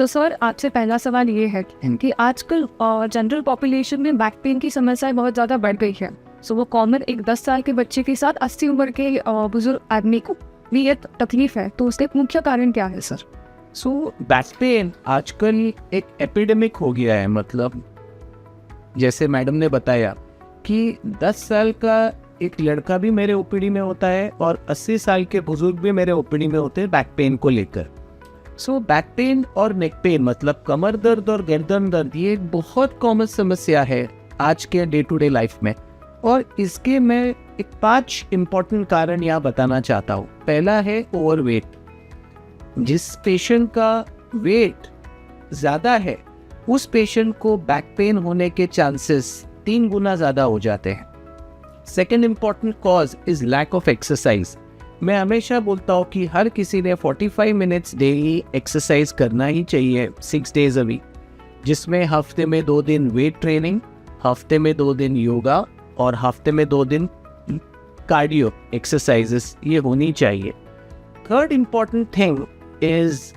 Sir आपसे पहला सवाल ये है कि आजकल जनरल पॉपुलेशन में बैक पेन की समस्याएं बहुत ज़्यादा बढ़ गई है। वो कॉमन एक 10 साल के बच्चे के साथ 80 उम्र के बुजुर्ग आदमी को भी ये तकलीफ है, तो उसके मुख्य कारण क्या है सर? बैक पेन आजकल एक एपिडेमिक हो गया है। मतलब जैसे मैडम ने बताया कि 10 साल का एक लड़का भी मेरे ओपीडी में होता है और 80 साल के बुजुर्ग भी मेरे ओपीडी में होते हैं बैक पेन को लेकर। बैक पेन और नेक पेन मतलब कमर दर्द और गर्दन दर्द, ये एक बहुत कॉमन समस्या है आज के डे टू डे लाइफ में। और इसके मैं एक 5 इम्पोर्टेंट कारण यहाँ बताना चाहता हूँ। पहला है ओवरवेट। जिस पेशेंट का वेट ज़्यादा है उस पेशेंट को बैक पेन होने के चांसेस 3 गुना ज़्यादा हो जाते हैं। Second important cause is lack of exercise. मैं हमेशा बोलता हूँ कि हर किसी ने 45 मिनट्स डेली एक्सरसाइज करना ही चाहिए 6 डेज अ वीक, जिसमें हफ्ते में 2 दिन वेट ट्रेनिंग, हफ्ते में 2 दिन योगा और हफ्ते में 2 दिन कार्डियो एक्सरसाइजेस ये होनी चाहिए। Third important thing is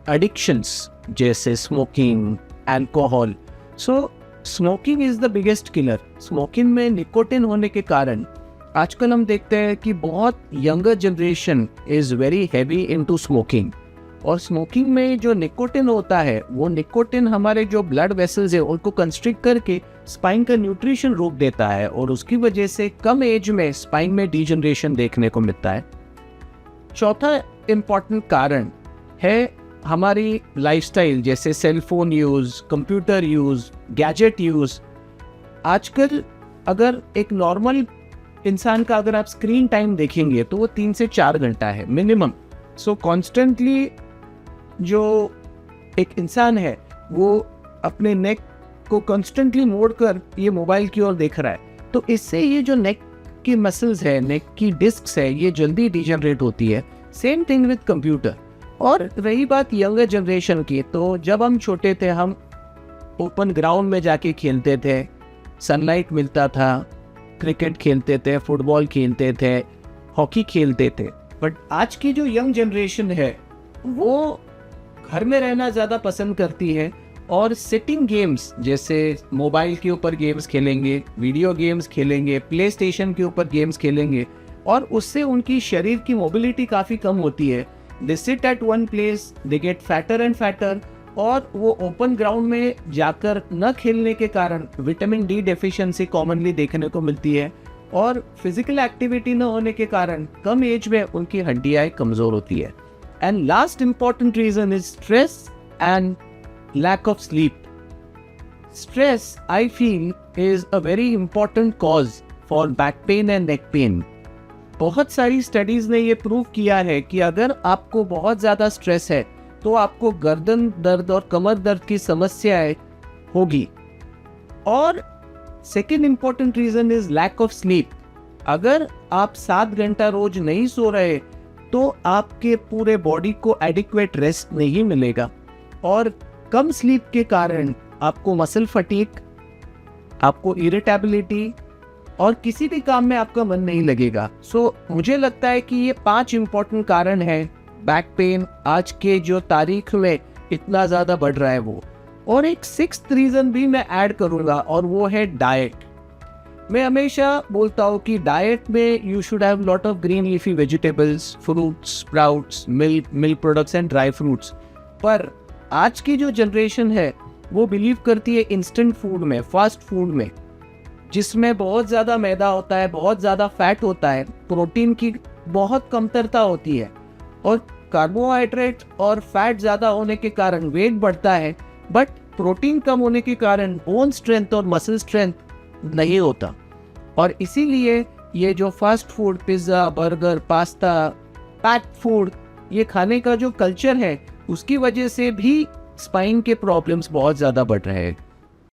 addictions जैसे smoking, alcohol. Smoking is the biggest killer. Smoking में निकोटिन होने के कारण आजकल हम देखते हैं कि बहुत younger generation is very heavy into smoking. और स्मोकिंग में जो निकोटिन होता है वो निकोटिन हमारे जो ब्लड वेसल्स है उनको कंस्ट्रिक्ट करके स्पाइन का न्यूट्रिशन रोक देता है और उसकी वजह से कम एज में स्पाइन में डीजनरेशन देखने को मिलता है। चौथा इम्पॉर्टेंट कारण है हमारी लाइफस्टाइल, जैसे cellphone use, computer use, gadget use. आजकल अगर एक नॉर्मल इंसान का अगर आप स्क्रीन टाइम देखेंगे तो वो 3 से 4 घंटा है मिनिमम। कॉन्स्टेंटली जो एक इंसान है वो अपने नेक को कॉन्स्टेंटली मोड़कर ये मोबाइल की ओर देख रहा है, तो इससे ये जो नेक की मसल्स है, नेक की डिस्क्स है, ये जल्दी डिजनरेट होती है। Same thing with computer. और रही बात यंगर जनरेशन की, तो जब हम छोटे थे हम ओपन ग्राउंड में जाके खेलते थे, सनलाइट मिलता था, क्रिकेट खेलते थे, फुटबॉल खेलते थे, हॉकी खेलते थे। बट आज की जो यंग जनरेशन है वो घर में रहना ज़्यादा पसंद करती है और सिटिंग गेम्स जैसे मोबाइल के ऊपर गेम्स खेलेंगे, वीडियो गेम्स खेलेंगे, प्ले स्टेशन के ऊपर गेम्स खेलेंगे और उससे उनकी शरीर की मोबिलिटी काफ़ी कम होती है। They sit at one place, they get fatter and fatter. और वो ओपन ग्राउंड में जाकर न खेलने के कारण विटामिन डी डेफिशिएंसी कॉमनली देखने को मिलती है और फिजिकल एक्टिविटी न होने के कारण कम एज में उनकी हड्डियाँ कमज़ोर होती है। And last important reason is stress and lack of sleep. Stress I feel is a very important cause for back pain and neck pain. बहुत सारी स्टडीज़ ने ये प्रूव किया है कि अगर आपको बहुत ज़्यादा स्ट्रेस है तो आपको गर्दन दर्द और कमर दर्द की समस्याएं होगी। और second important reason is lack of sleep. अगर आप 7 घंटा रोज नहीं सो रहे तो आपके पूरे बॉडी को एडिक्वेट रेस्ट नहीं मिलेगा और कम स्लीप के कारण आपको मसल फटीग, आपको इरिटेबिलिटी और किसी भी काम में आपका मन नहीं लगेगा। मुझे लगता है कि ये 5 इंपॉर्टेंट कारण है बैक पेन आज के जो तारीख में इतना ज़्यादा बढ़ रहा है वो। और एक 6th रीज़न भी मैं ऐड करूँगा और वो है डाइट। मैं हमेशा बोलता हूँ कि डाइट में you should have lot of green leafy vegetables, fruits, sprouts, milk products and dry fruits. पर आज की जो जनरेशन है वो बिलीव करती है इंस्टेंट फूड में, फास्ट फूड में, जिसमें बहुत ज़्यादा मैदा होता है, बहुत ज़्यादा फैट होता है, प्रोटीन की बहुत कमतरता होती है और कार्बोहाइड्रेट और फैट ज़्यादा होने के कारण वेट बढ़ता है। बट प्रोटीन कम होने के कारण बोन स्ट्रेंथ और मसल स्ट्रेंथ नहीं होता। और इसीलिए ये जो fast food, pizza, burger, pasta, packed food, ये खाने का जो कल्चर है उसकी वजह से भी स्पाइन के प्रॉब्लम्स बहुत ज़्यादा बढ़ रहे हैं।